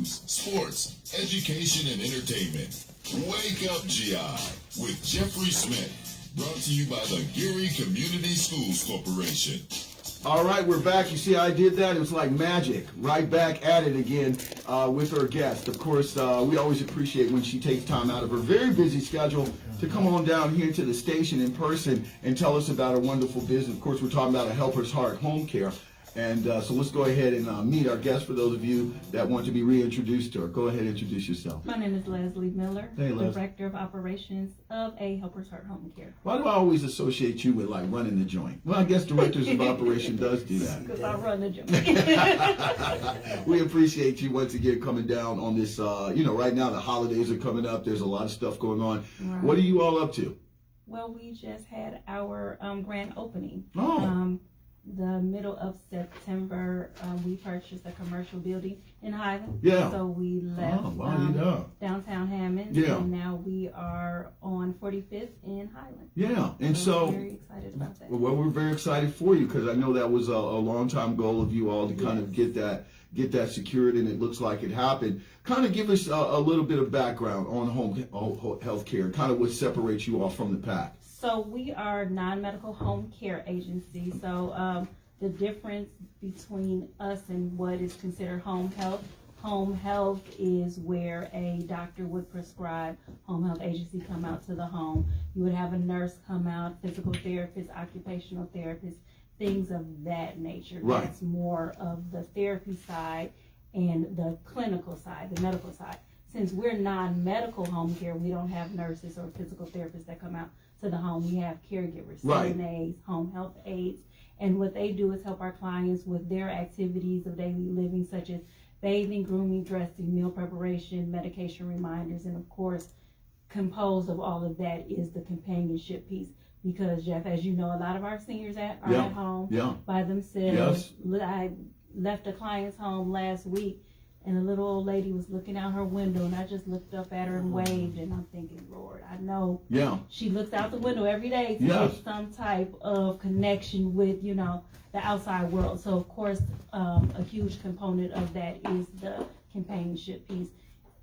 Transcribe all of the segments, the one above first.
news, sports, education, and entertainment. Wake Up GI with Jeffrey Smith. Brought to you by the Geary Community Schools Corporation. All right, we're back. You see, I did that. It was like magic. Right back at it again with our guest. Of course, we always appreciate when she takes time out of her very busy schedule to come on down here to the station in person and tell us about her wonderful business. Of course, we're talking about a Helper's Heart Home Care. And so let's go ahead and meet our guest for those of you that want to be reintroduced to her. Go ahead and introduce yourself. My name is Leslie Miller, Hey, Les. Director of Operations of a Helper's Heart Home Care. Why do I always associate you with, like, running the joint? Well, I guess Directors of Operation does do that. Because I run the joint. We appreciate you once again coming down on this, right now the holidays are coming up. There's a lot of stuff going on. Right. What are you all up to? Well, we just had our grand opening. Oh. The middle of September, we purchased a commercial building in Highland. Yeah. So we left downtown Hammond. Yeah. And now we are on 45th in Highland. Yeah. And so we're very excited about that. Well, we're very excited for you because I know that was a long time goal of you all to kind of get that secured, and it looks like it happened. Kind of give us a little bit of background on home health care, kind of what separates you all from the pack. So we are a non-medical home care agency. So the difference between us and what is considered home health is where a doctor would prescribe. Home health agency come out to the home. You would have a nurse come out, physical therapist, occupational therapist, things of that nature. Right. That's more of the therapy side and the clinical side, the medical side. Since we're non-medical home care, we don't have nurses or physical therapists that come out to the home. We have caregivers, Right. CNAs, home health aides, and what they do is help our clients with their activities of daily living, such as bathing, grooming, dressing, meal preparation, medication reminders, and of course, composed of all of that is the companionship piece. Because, Jeff, as you know, a lot of our seniors are at home by themselves. Yes. I left a client's home last week, and a little old lady was looking out her window, and I just looked up at her and waved, and I'm thinking, Lord, I know she looks out the window every day to get some type of connection with, the outside world. So, of course, a huge component of that is the companionship piece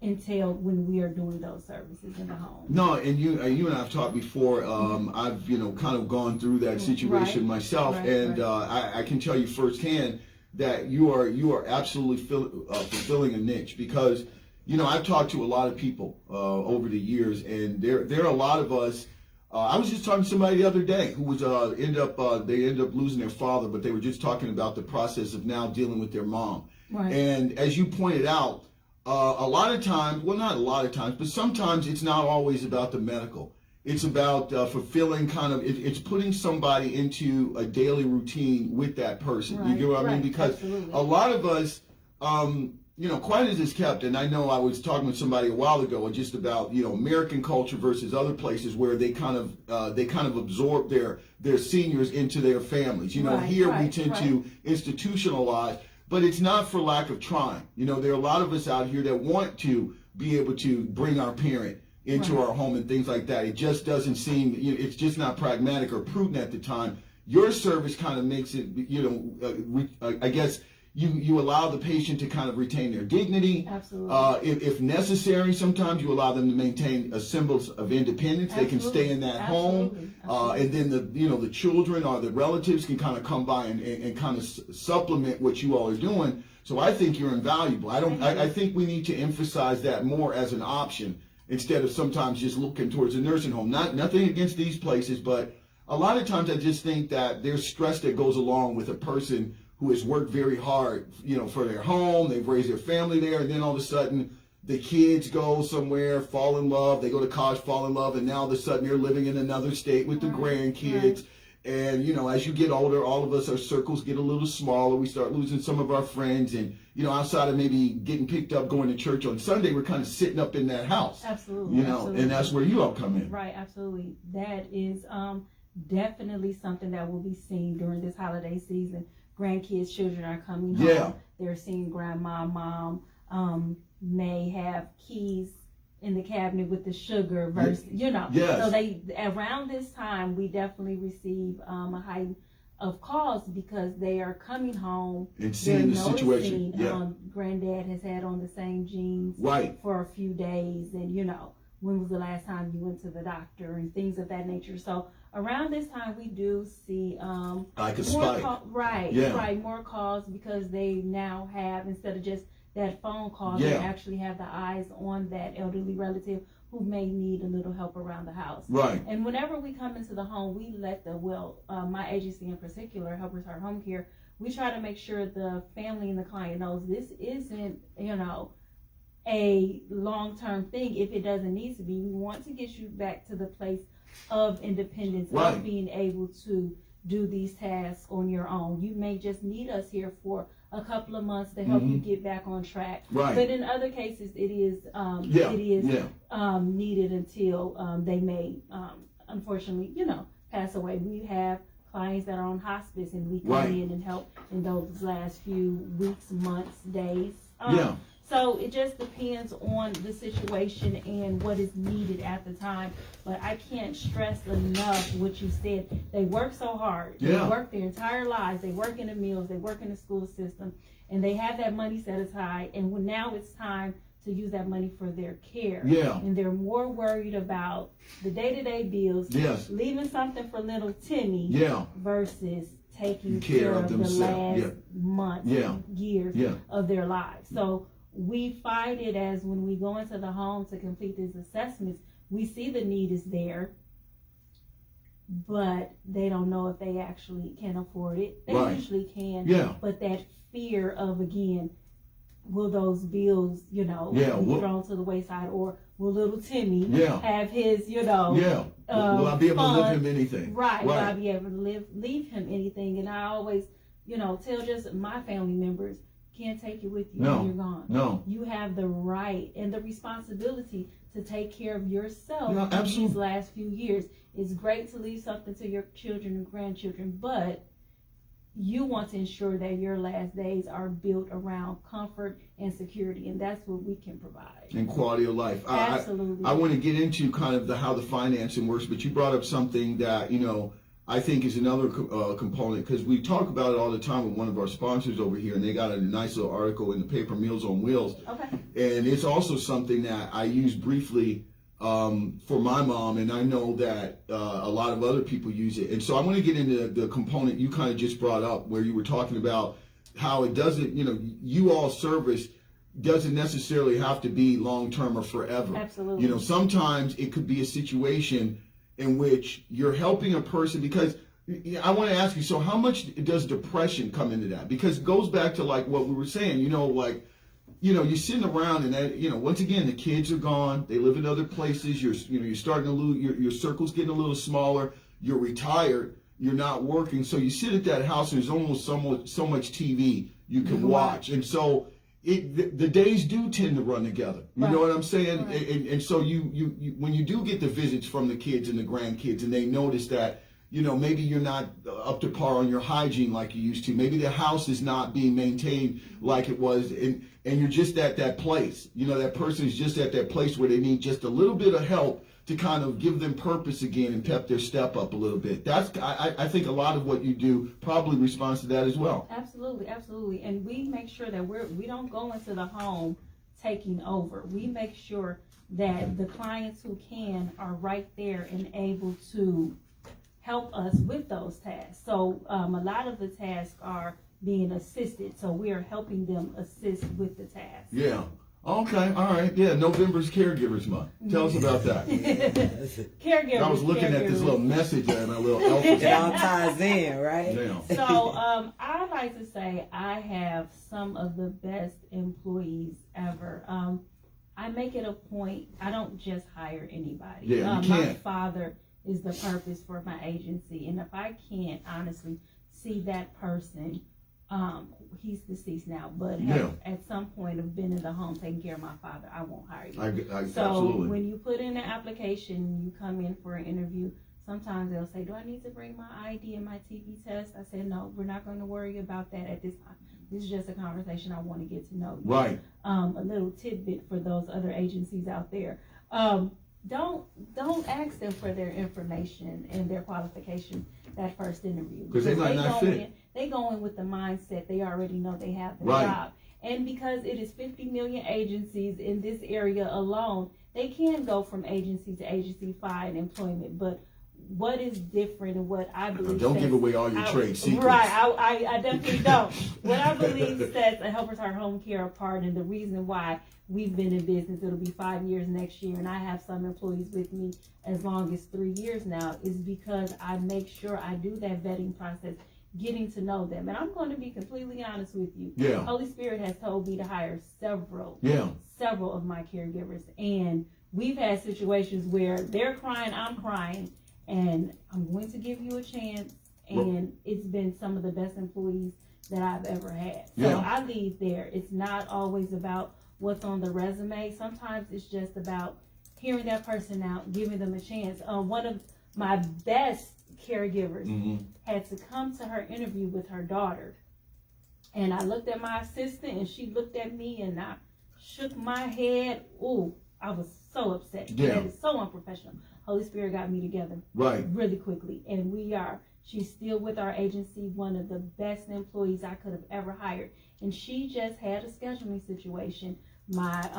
entailed when we are doing those services in the home. No, and you and I've talked before. I've kind of gone through that situation myself, and I can tell you firsthand that you are absolutely fulfilling a niche, because I've talked to a lot of people over the years, and there are a lot of us. I was just talking to somebody the other day who was they ended up losing their father, but they were just talking about the process of now dealing with their mom. Right. And as you pointed out, a lot of times, well, not a lot of times, but sometimes it's not always about the medical. It's about fulfilling it's putting somebody into a daily routine with that person. Right, you get what I mean? Because absolutely. a lot of us, quiet as it's kept, and I know I was talking with somebody a while ago just about, American culture versus other places where they kind of absorb their seniors into their families. We tend to institutionalize, but it's not for lack of trying. There are a lot of us out here that want to be able to bring our parent into our home and things like that. It just doesn't seem, it's just not pragmatic or prudent at the time. Your service kind of makes it, I guess you allow the patient to kind of retain their dignity. Absolutely. If necessary, sometimes you allow them to maintain a semblance of independence. Absolutely. They can stay in that home. And then the children or the relatives can kind of come by and kind of supplement what you all are doing. So I think you're invaluable. I think we need to emphasize that more as an option, instead of sometimes just looking towards a nursing home. Nothing against these places, but a lot of times I just think that there's stress that goes along with a person who has worked very hard, for their home. They've raised their family there, and then all of a sudden the kids go somewhere, fall in love. They go to college, fall in love, and now all of a sudden they're living in another state with the grandkids. Right. And, as you get older, all of us, our circles get a little smaller. We start losing some of our friends. And, outside of maybe getting picked up, going to church on Sunday, we're kind of sitting up in that house. Absolutely. Absolutely. And that's where you all come in. Right, absolutely. That is definitely something that will be seen during this holiday season. Grandkids, children are coming home. Yeah. They're seeing grandma, mom, may have keys in the cabinet with the sugar versus, Yes. So around this time, we definitely receive a high of calls because they are coming home and seeing the situation. Granddad has had on the same jeans for a few days, and when was the last time you went to the doctor and things of that nature. So around this time we do see like a spike. More calls because they now have, instead of just that phone call, they actually have the eyes on that elderly relative who may need a little help around the house. Right. And whenever we come into the home, we let my agency in particular, Helpers Heart Home Care, we try to make sure the family and the client knows this isn't, a long-term thing if it doesn't need to be. We want to get you back to the place of independence, of being able to do these tasks on your own. You may just need us here for a couple of months to help you get back on track. Right. But in other cases, it is needed until they may, unfortunately, pass away. We have clients that are on hospice, and we come in and help in those last few weeks, months, days. So it just depends on the situation and what is needed at the time. But I can't stress enough what you said. They work so hard. They work their entire lives. They work in the mills. They work in the school system. And they have that money set aside. And now it's time to use that money for their care. Yeah. And they're more worried about the day-to-day bills, leaving something for little Timmy versus taking care of the last months, years of their lives. So we find it as when we go into the home to complete these assessments, we see the need is there, but they don't know if they actually can afford it. They usually can, but that fear of, again, will those bills, be thrown to the wayside, or will little Timmy have his, will I be able to leave him anything? Right. Will I be able to leave him anything? And I always, tell just my family members, can't take you with you when you're gone. No. You have the right and the responsibility to take care of yourself in these last few years. It's great to leave something to your children and grandchildren, but you want to ensure that your last days are built around comfort and security, and that's what we can provide. And quality of life. Absolutely. I want to get into kind of how the financing works, but you brought up something that, I think is another component, because we talk about it all the time with one of our sponsors over here, and they got a nice little article in the paper, Meals on Wheels. Okay. And it's also something that I use briefly for my mom, and I know that a lot of other people use it. And so I want to get into the component you kind of just brought up, where you were talking about how it doesn't, you all service doesn't necessarily have to be long-term or forever. Absolutely. Sometimes it could be a situation in which you're helping a person, because I want to ask you, so how much does depression come into that? Because it goes back to like what we were saying, you're sitting around and that, once again, the kids are gone, they live in other places, you're starting to lose, your circle's getting a little smaller, you're retired, you're not working, so you sit at that house and there's almost so much TV you can watch. And so the days do tend to run together. You know what I'm saying? Right. And so you when you do get the visits from the kids and the grandkids, and they notice that, maybe you're not up to par on your hygiene like you used to. Maybe the house is not being maintained like it was, and you're just at that place. That person is just at that place where they need just a little bit of help to kind of give them purpose again and pep their step up a little bit. I think a lot of what you do probably responds to that as well. Absolutely, absolutely. And we make sure that we don't go into the home taking over. We make sure that the clients who can are right there and able to help us with those tasks. So a lot of the tasks are being assisted. So we are helping them assist with the tasks. Yeah. Okay, all right. Yeah, November's Caregivers Month. Tell us about that. Caregivers. I was looking at this little message and my little alpha. It all ties in, right? Yeah. So I like to say I have some of the best employees ever. I make it a point, I don't just hire anybody. Yeah, you can't. My father is the purpose for my agency, and if I can't honestly see that person, he's deceased now, but at some point have been in the home taking care of my father, I won't hire you. So absolutely. When you put in an application, you come in for an interview, sometimes they'll say, do I need to bring my ID and my TB test? I said, no, we're not going to worry about that at this time. This is just a conversation. I want to get to know you. Right. A little tidbit for those other agencies out there. don't ask them for their information and their qualification that first interview. Because they might not fit. They go in with the mindset they already know they have the Right. job. And because it is 50 million agencies in this area alone, they can go from agency to agency, find employment. But what is different and what I believe Don't give away all your trade secrets. Right, I definitely don't. What I believe sets a Helpers Heart Home Care apart, and the reason why we've been in business, it'll be 5 years next year, and I have some employees with me as long as 3 years now, is because I make sure I do that vetting process, getting to know them. And I'm going to be completely honest with you. Yeah. Holy Spirit has told me to hire several of my caregivers, and we've had situations where they're crying, I'm crying, and I'm going to give you a chance, and it's been some of the best employees that I've ever had. So I leave there. It's not always about what's on the resume. Sometimes it's just about hearing that person out, giving them a chance. One of my best caregivers had to come to her interview with her daughter, and I looked at my assistant, and she looked at me, and I shook my head. Ooh, I was so upset. That is so unprofessional. Holy Spirit got me together really quickly, and she's still with our agency, one of the best employees I could have ever hired. And she just had a scheduling situation. My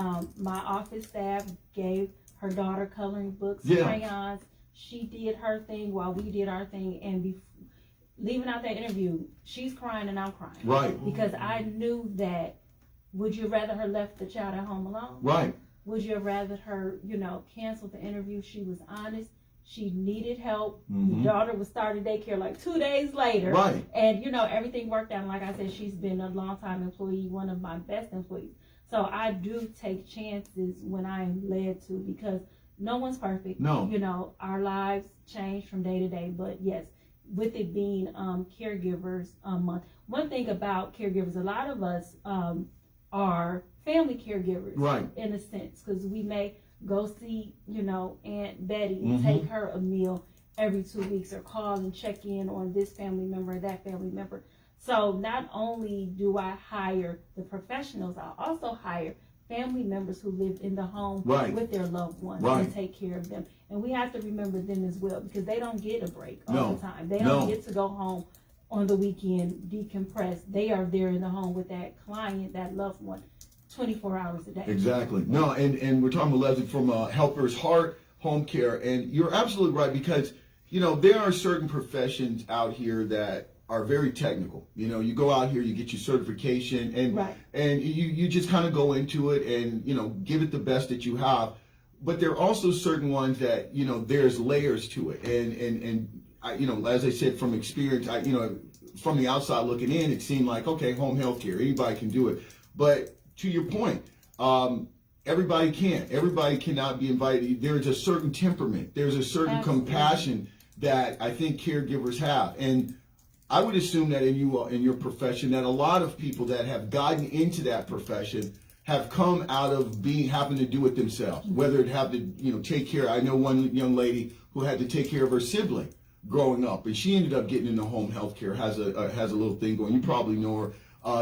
office staff gave her daughter coloring books, crayons. She did her thing while we did our thing, and leaving out that interview, she's crying and I'm crying. Right. Because I knew that, would you rather her left the child at home alone? Right. Would you have rather her, cancel the interview? She was honest. She needed help. The daughter was starting daycare like 2 days later. Right. And, everything worked out. And like I said, she's been a long-time employee, one of my best employees. So I do take chances when I am led to, because no one's perfect. No. Our lives change from day to day. But yes, with it being caregivers month. One thing about caregivers, a lot of us are family caregivers, right, in a sense, because we may go see, Aunt Betty and take her a meal every 2 weeks, or call and check in on this family member or that family member. So not only do I hire the professionals, I also hire family members who live in the home with their loved ones and take care of them. And we have to remember them as well, because they don't get a break all the time. They don't get to go home on the weekend, decompress. They are there in the home with that client, that loved one, 24 hours a day. Exactly. No, and we're talking with Leslie from Helpers Heart Home Care, and you're absolutely right, because there are certain professions out here that are very technical. You go out here, you get your certification, and you just kind of go into it and give it the best that you have. But there are also certain ones that there's layers to it, and I, as I said, from experience, from the outside looking in, it seemed like, okay, home health care, anybody can do it. But to your point, everybody can't. Everybody cannot be invited. There's a certain temperament. There's a certain compassion that I think caregivers have. And I would assume that in your profession, that a lot of people that have gotten into that profession have come out of having to do it themselves, whether it have to, take care. I know one young lady who had to take care of her sibling growing up, and she ended up getting into home health care, has a little thing going. You probably know her.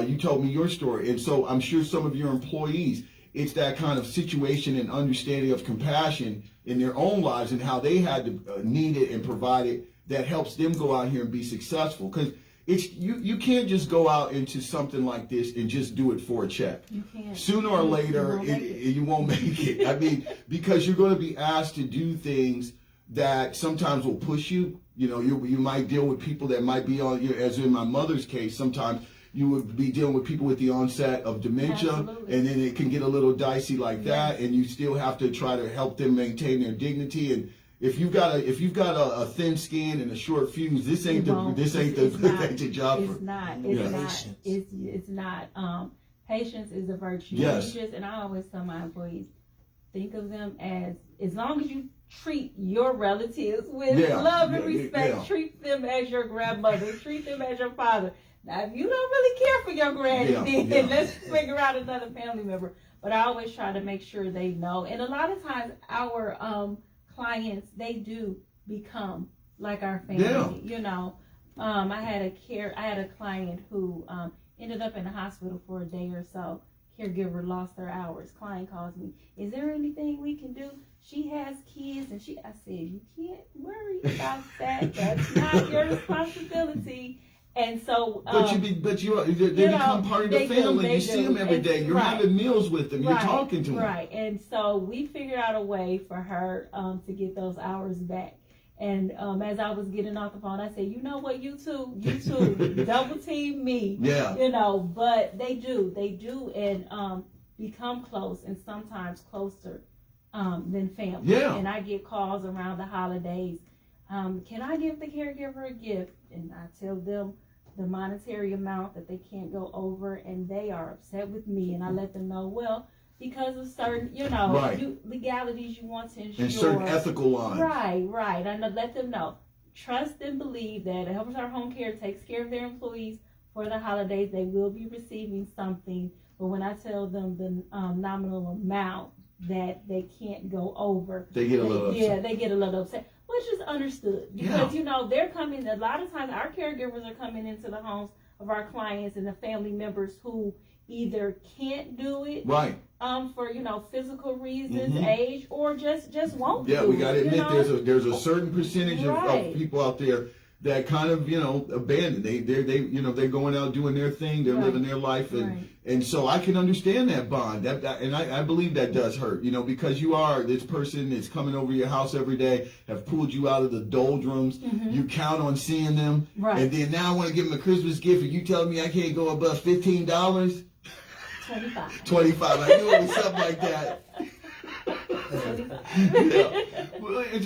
You told me your story. And so I'm sure some of your employees, it's that kind of situation and understanding of compassion in their own lives and how they had to need it and provide it that helps them go out here and be successful. Because you can't just go out into something like this and just do it for a check. You can't. Sooner or later, you won't make it. I mean, because you're going to be asked to do things that sometimes will push you. You might deal with people that might be on, as in my mother's case, sometimes you would be dealing with people with the onset of dementia, and then it can get a little dicey like that, and you still have to try to help them maintain their dignity. And if you've got a thin skin and a short fuse, this ain't the job. It's not. Patience is a virtue. Yes. And I always tell my employees, think of them as long as you treat your relatives with love and respect, treat them as your grandmother, treat them as your father. Now, if you don't really care for your granny, then let's figure out another family member. But I always try to make sure they know. And a lot of times, our clients, they do become like our family. I had a client who ended up in the hospital for a day or so. caregiver lost her hours. Client calls me, is there anything we can do? She has kids, and I said, you can't worry about that. That's not your responsibility. And so, they become part of the family. You see them every day. You're having meals with them. You're talking to them. Right. And so we figured out a way for her to get those hours back. And as I was getting off the phone, I said, you know what, you two, double team me. Yeah. But they do, and become close, and sometimes closer than family. Yeah. And I get calls around the holidays. Can I give the caregiver a gift? And I tell them the monetary amount that they can't go over, and they are upset with me. And I let them know, well, because of certain, legalities you want to ensure. And certain ethical lines. Right. And I let them know. Trust and believe that Helpers Our Home Care takes care of their employees for the holidays. They will be receiving something. But when I tell them the nominal amount that they can't go over, they get a little upset. Yeah, they get a little upset. Which is understood, because they're coming. A lot of times, our caregivers are coming into the homes of our clients and the family members who either can't do it, right, for physical reasons, age, or just won't. Yeah, we got to admit there's a certain percentage of people out there that kind of abandon. They're going out doing their thing. They're living their life, and so I can understand that, Bond. And I believe that does hurt. Because you are this person that's coming over your house every day, have pulled you out of the doldrums. You count on seeing them, and then now I want to give them a Christmas gift, and you telling me I can't go above $15. 25. I knew it was something like that.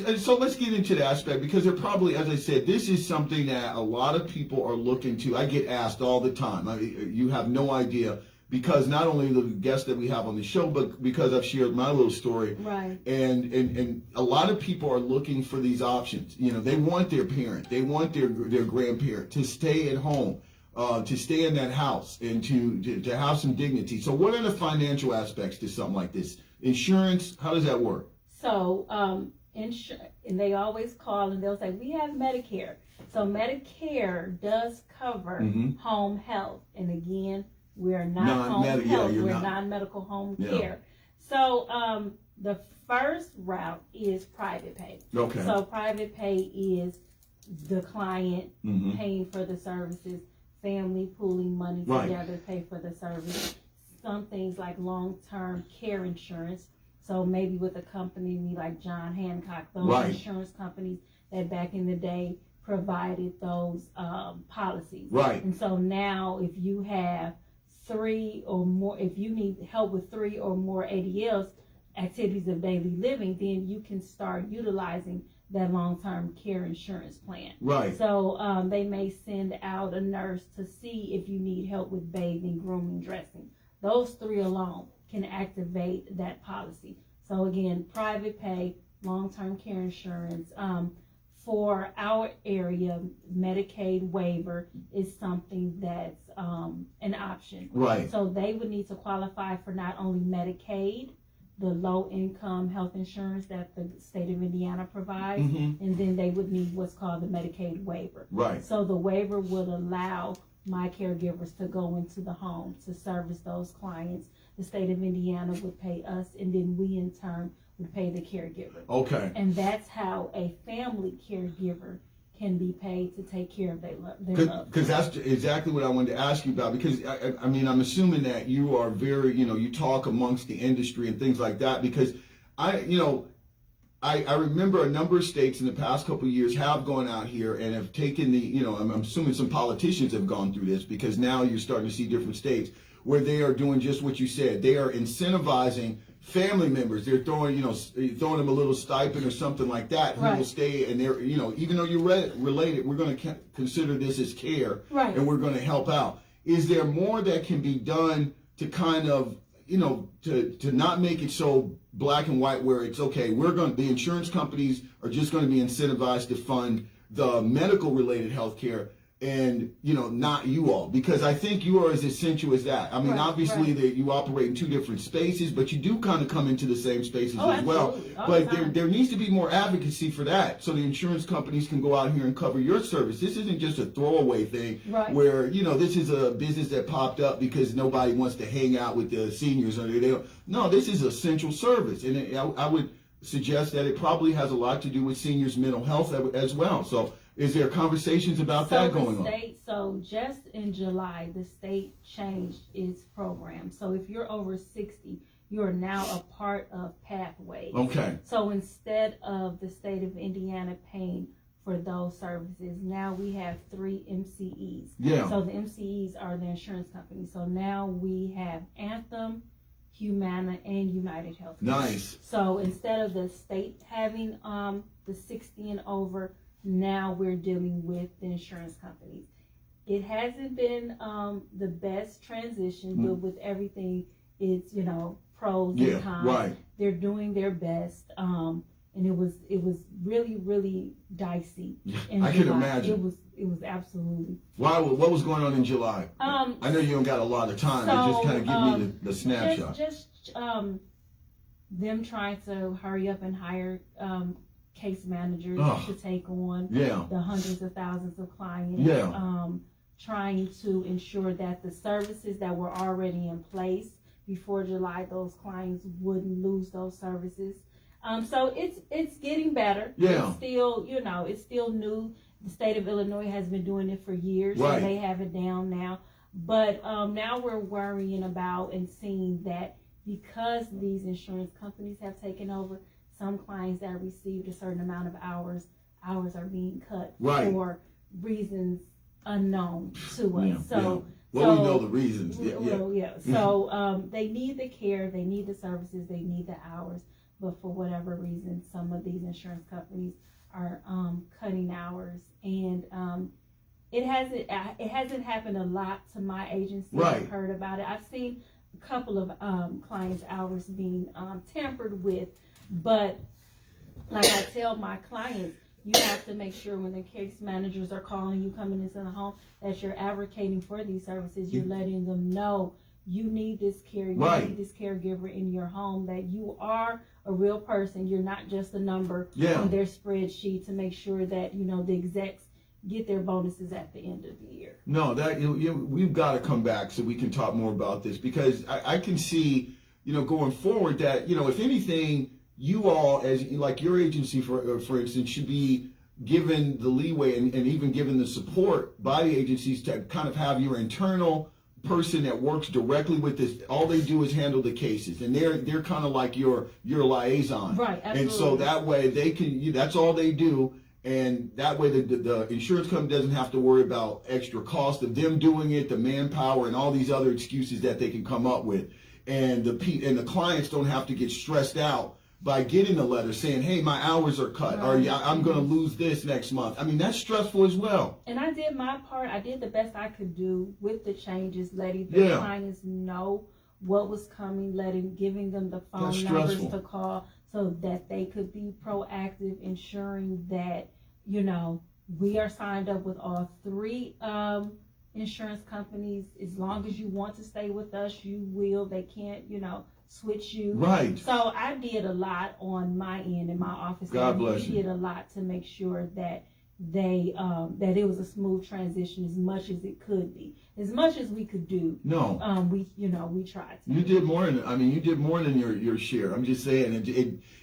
And so let's get into the aspect, because they're probably, as I said, this is something that a lot of people are looking to. I get asked all the time. You have no idea, because not only the guests that we have on the show, but because I've shared my little story. Right. And a lot of people are looking for these options. They want their parent, they want their grandparent to stay at home. To stay in that house and to have some dignity. So what are the financial aspects to something like this? Insurance, how does that work? So, and they always call and they'll say, we have Medicare. So Medicare does cover home health. And again, we're not home health. We're non-medical home care. So the first route is private pay. Okay. So private pay is the client paying for the services, family pooling money together to pay for the service. Some things like long-term care insurance. So maybe with a company like John Hancock, those insurance companies that back in the day provided those policies. Right. And so now if you have 3 or more, if you need help with 3 or more ADLs, activities of daily living, then you can start utilizing that long-term care insurance plan. Right. So they may send out a nurse to see if you need help with bathing, grooming, dressing. Those 3 alone can activate that policy. So again, private pay, long-term care insurance. For our area, Medicaid waiver is something that's an option. Right. So they would need to qualify for not only Medicaid, the low-income health insurance that the state of Indiana provides, and then they would need what's called the Medicaid waiver. Right. So the waiver would allow my caregivers to go into the home to service those clients. The state of Indiana would pay us, and then we in turn would pay the caregiver. Okay. And that's how a family caregiver can be paid to take care of their loved. Because that's exactly what I wanted to ask you about. Because I mean, I'm assuming that you are very, you talk amongst the industry and things like that. Because I remember a number of states in the past couple of years have gone out here and have taken the, I'm assuming some politicians have gone through this, because now you're starting to see different states where they are doing just what you said. They are incentivizing family members. They're throwing them a little stipend or something like that, who will stay, and they're, even though you're related, we're going to consider this as care, and we're going to help out. Is there more that can be done to kind of, to not make it so black and white, where it's okay, the insurance companies are just going to be incentivized to fund the medical related health care, and not you all, because I think you are as essential as that. I mean, obviously that you operate in two different spaces, but you do kind of come into the same spaces as well. But there needs to be more advocacy for that, so the insurance companies can go out here and cover your service. This isn't just a throwaway thing where this is a business that popped up because nobody wants to hang out with the seniors, or they don't. No, this is essential service, and I would suggest that it probably has a lot to do with seniors' mental health as well. So is there conversations about that going on? So just in July, the state changed its program. So if you're over 60, you are now a part of Pathways. Okay. So instead of the state of Indiana paying for those services, now we have 3 MCEs. Yeah. So the MCEs are the insurance companies. So now we have Anthem, Humana, and United Health. Nice. So instead of the state having the 60 and over, now we're dealing with the insurance companies. It hasn't been the best transition, but with everything, it's pros and cons. Right. They're doing their best, and it was really, really dicey. I can imagine. It was absolutely. Why? What was going on in July? I know you don't got a lot of time. So, just kind of give me the snapshot. Just them trying to hurry up and hire case managers to take on the hundreds of thousands of clients. Trying to ensure that the services that were already in place before July, those clients wouldn't lose those services. So it's getting better. Yeah. It's still, it's still new. The state of Illinois has been doing it for years, so they have it down now. But now we're worrying about and seeing that because these insurance companies have taken over, some clients that received a certain amount of hours are being cut for reasons unknown to us. So we know the reasons. So they need the care, they need the services, they need the hours, but for whatever reason, some of these insurance companies are cutting hours, and it hasn't happened a lot to my agency. I've heard about it. I've seen a couple of clients' hours being tampered with, but like I tell my clients, you have to make sure when the case managers are calling you, coming into the home, that you're advocating for these services. You're letting them know you need this care, you need this caregiver in your home, that you are a real person. You're not just a number on their spreadsheet to make sure that, the execs get their bonuses at the end of the year. No, that we've got to come back so we can talk more about this, because I can see, going forward that, if anything, you all, as like your agency, for instance, should be given the leeway and even given the support by the agencies to kind of have your internal person that works directly with this. All they do is handle the cases, and they're kind of like your liaison. Right, absolutely. And so that way they can, that's all they do. And that way the insurance company doesn't have to worry about extra cost of them doing it, the manpower, and all these other excuses that they can come up with. And the clients don't have to get stressed out by getting a letter saying, hey, my hours are cut, or I'm going to lose this next month. I mean, that's stressful as well. And I did my part. I did the best I could do with the changes, letting the clients know what was coming, giving them the phone numbers to call so that they could be proactive, ensuring that, we are signed up with all 3 insurance companies. As long as you want to stay with us, you will. They can't, switch you. Right. So I did a lot on my end in my office. God bless you. We did a lot to make sure that they that it was a smooth transition as much as it could be, as much as we could do. No. We tried to. You did more than your share. I'm just saying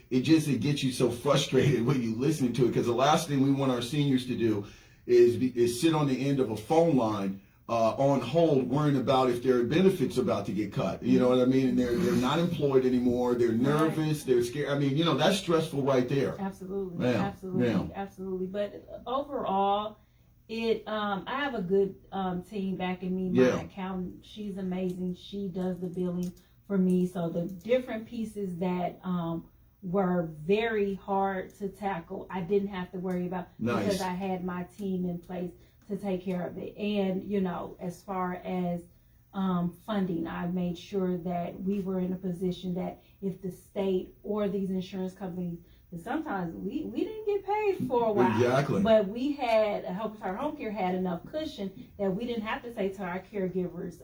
it gets you so frustrated when you listen to it, because the last thing we want our seniors to do is sit on the end of a phone line on hold, worrying about if their benefits about to get cut. You know what I mean? And they're not employed anymore. They're nervous. They're scared. I mean, that's stressful right there. Absolutely. Absolutely. But overall, I have a good team backing me. My accountant, she's amazing. She does the billing for me. So the different pieces that were very hard to tackle, I didn't have to worry about because I had my team in place to take care of it. And, as far as funding, I made sure that we were in a position that if the state or these insurance companies Because sometimes we didn't get paid for a while. Exactly. But we had, our home care had enough cushion that we didn't have to say to our caregivers,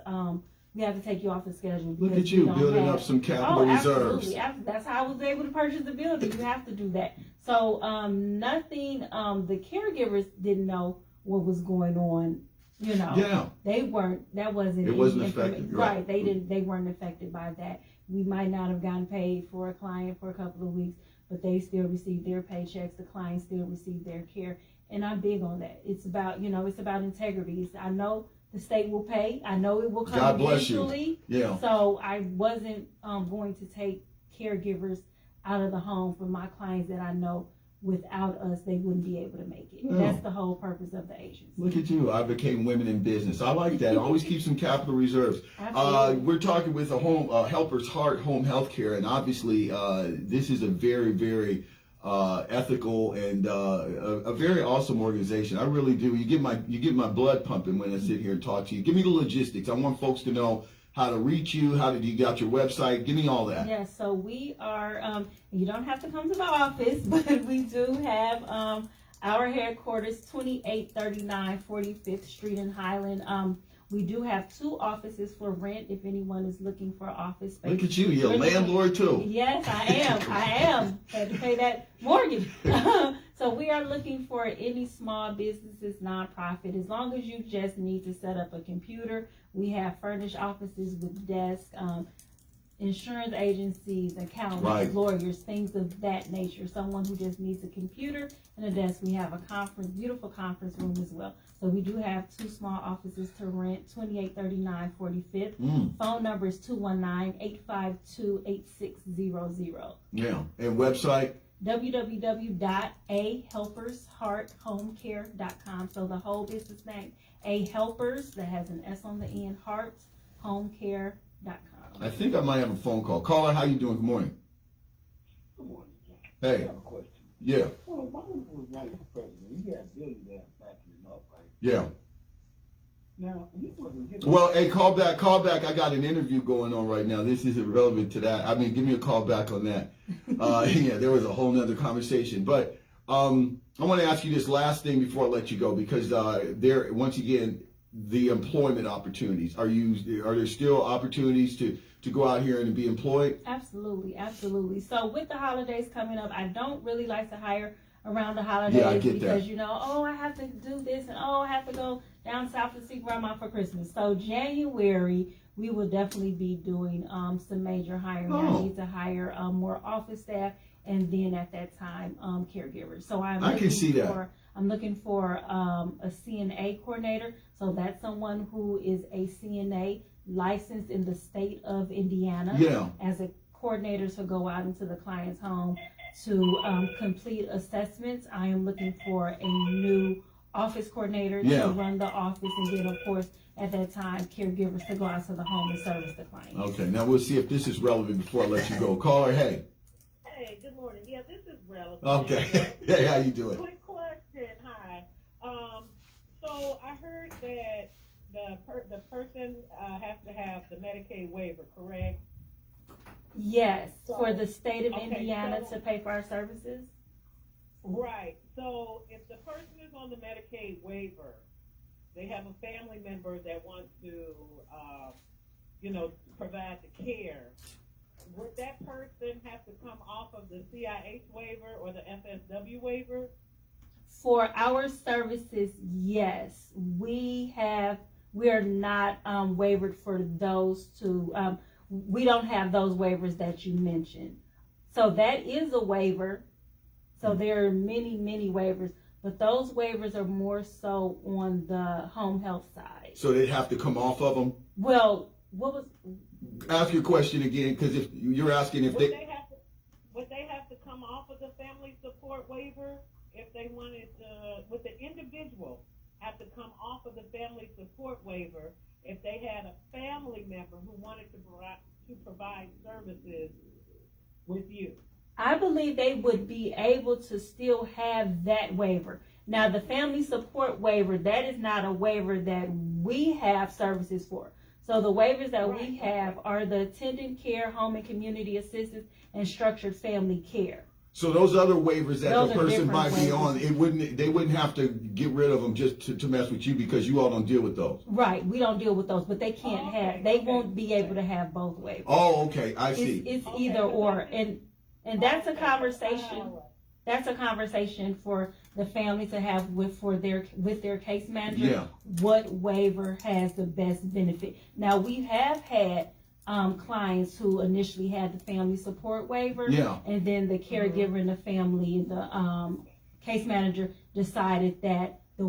we have to take you off the schedule. Look at you building up some capital reserves. Absolutely. That's how I was able to purchase the building. You have to do that. So nothing, the caregivers didn't know what was going on. You know, they weren't. That wasn't. It wasn't affected, right? They weren't affected by that. We might not have gotten paid for a client for a couple of weeks, but they still received their paychecks. The clients still received their care, and I'm big on that. It's about it's about integrity. I know the state will pay. I know it will come God bless eventually. You. Yeah. So I wasn't going to take caregivers out of the home for my clients that I know without us, they wouldn't be able to make it. That's the whole purpose of the agency. Look at you. I became women in business. I like that. Always keep some capital reserves. We're talking with a Helper's Heart Home Health Care, and obviously this is a very, very ethical and a very awesome organization. I really do. You get my blood pumping when I sit here and talk to you. Give me the logistics. I want folks to know how to reach you, you got your website. Give me all that. Yeah, so we are, you don't have to come to my office, but we do have our headquarters, 2839 45th Street in Highland. We do have 2 offices for rent if anyone is looking for office space. Look at you, you're a landlord too. Yes, I am. Had to pay that mortgage. So we are looking for any small businesses, nonprofit, as long as you just need to set up a computer. We have furnished offices with desks, insurance agencies, accountants, lawyers, things of that nature. Someone who just needs a computer and a desk. We have a beautiful conference room as well. So we do have 2 small offices to rent, 2839 45th. Phone number is 219-852-8600. Yeah, and website? www.ahelpershearthomecare.com. So the whole business name, A Helpers, that has an S on the end, hearthomecare.com. I think I might have a phone call. Caller, how you doing? Good morning. Good morning, John. Hey. I have a question. Yeah. Well, Obama was running for president. He had billionaires backing him up, right? Yeah. Now, he wasn't getting... Well, hey, call back. I got an interview going on right now. This isn't relevant to that. I mean, give me a call back on that. Yeah, there was a whole nother conversation. But I want to ask you this last thing before I let you go, because there, once again, the employment opportunities. Are there still opportunities to go out here and be employed? Absolutely. So with the holidays coming up, I don't really like to hire around the holidays. Yeah, I get because that. I have to do this, and I have to go down south to see grandma for Christmas. So January, we will definitely be doing some major hiring. I need to hire more office staff, and then at that time, caregivers. So I can see that. I'm looking for a CNA coordinator. So that's someone who is a CNA licensed in the state of Indiana as a coordinator to go out into the client's home to complete assessments. I am looking for a new office coordinator to run the office, and then, of course, at that time, caregivers to go out to the home and service the client. Okay, now we'll see if this is relevant before I let you go. Caller, hey. Hey, good morning. Yeah, this is relevant. Okay. Hey, how you doing? Quick question. Hi. So I heard that the person has to have the Medicaid waiver, correct? Yes, for the state of Indiana to pay for our services. Right. So if the person is on the Medicaid waiver, they have a family member that wants to, provide the care. Would that person have to come off of the CIH waiver or the FSW waiver? For our services, yes. We are not wavered for those two. We don't have those waivers that you mentioned. So that is a waiver. So there are many, many waivers, but those waivers are more so on the home health side. So they'd have to come off of them? Well, ask your question again, because if you're asking if would they have to come off of the family support waiver if they wanted to? Would the individual have to come off of the family support waiver if they had a family member who wanted to provide services with you? I believe they would be able to still have that waiver. Now, the family support waiver, that is not a waiver that we have services for. So the waivers that we have are the attendant care, home and community assistance, and structured family care. So those other waivers that Those the are person different might be waivers. on, they wouldn't have to get rid of them just to mess with you because you all don't deal with those. Right, we don't deal with those, but they can't they won't be able to have both waivers. Oh, okay, I see. It's either or, and that's a conversation. That's a conversation for the family to have with their case manager. Yeah. What waiver has the best benefit? Now we have had clients who initially had the family support waiver, Yeah. and then the caregiver and the family, the case manager decided that the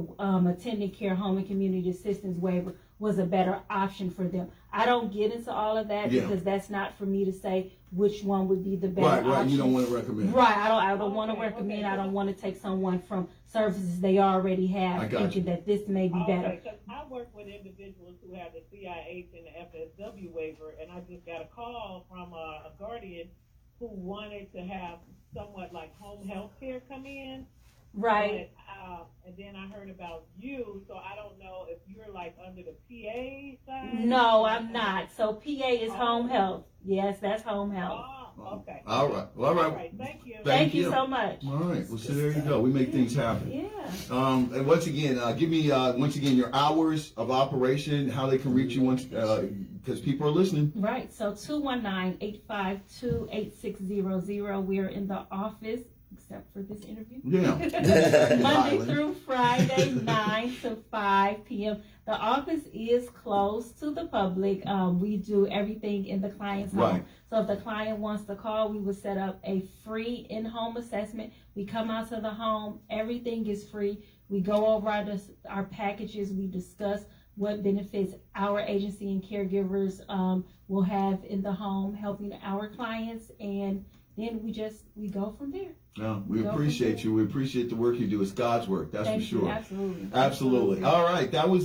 attendant care home and community assistance waiver was a better option for them. I don't get into all of that because that's not for me to say which one would be the better option. Right, you don't want to recommend. Right, I don't want to recommend. I don't want to take someone from services they already have, thinking that this may be better. Because I work with individuals who have the CIH and the FSW waiver, and I just got a call from a guardian who wanted to have somewhat like home health care come in. Right. But, and then I heard about you, so I don't know if you're like under the PA side. No, I'm not. So PA is home health. Yes, that's home health. Okay. All right. Well, all right. Thank you. Thank you so much. All right. Well, so there you go. We make things happen. Yeah. And once again, give me once again your hours of operation, how they can reach you once, because people are listening. Right. So 219-852-8600. We are in the office, except for this interview. Yeah. Monday through Friday, 9 to 5 p.m. The office is closed to the public. We do everything in the client's home. Right. So if the client wants to call, we will set up a free in-home assessment. We come out to the home. Everything is free. We go over our packages. We discuss what benefits our agency and caregivers will have in the home, helping our clients, and then we go from there. No, we appreciate you. We appreciate the work you do. It's God's work, that's for sure. Absolutely. Absolutely. All right, that was